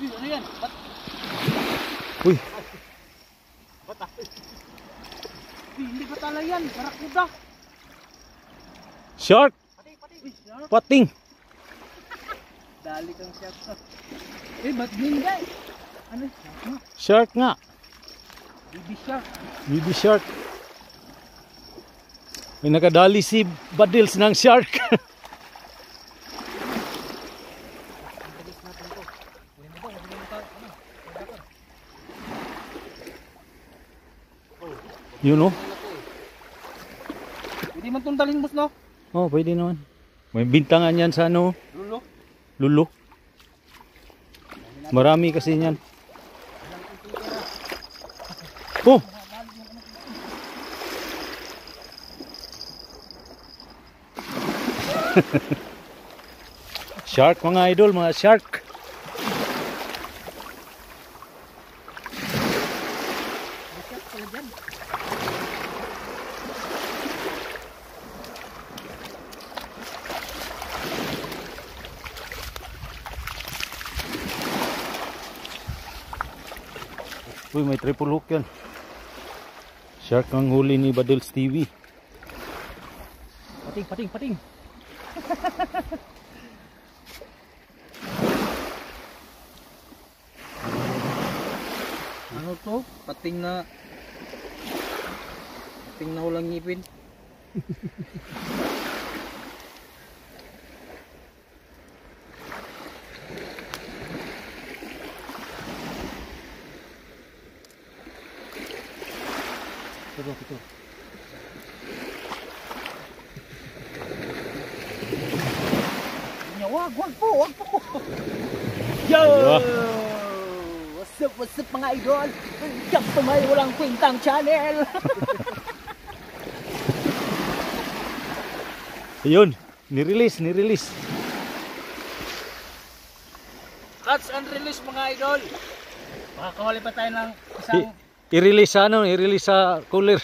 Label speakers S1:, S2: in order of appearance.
S1: Ano yan?
S2: Uy.
S1: Hindi ba tala yan? Barakuda.
S2: Shark. Pating.
S1: Dali kang shark. Ba't hindi? Ano?
S2: Shark nga.
S1: Baby shark.
S2: Baby shark. May nakadali si Badils ng shark. Yun o.
S1: Hindi man tuntalin boss no?
S2: Oh, pwede naman. May bintangan yan sa ano.
S1: Lulo.
S2: Lulo. Marami kasi yan. Oh! Shark mga idol, mga shark. Uy, may triple hook yan. Shark ang huli ni Badils TV.
S1: Pating. Ano to? Pating na walang ngipin. Ito. Wag po. Yo! What's up mga idol? Welcome to my walang kwentang channel.
S2: Ayun, nirelease.
S1: Catch and release mga idol. Makakawali pa tayo ng isang
S2: I-release sa ano, i-release sa cooler.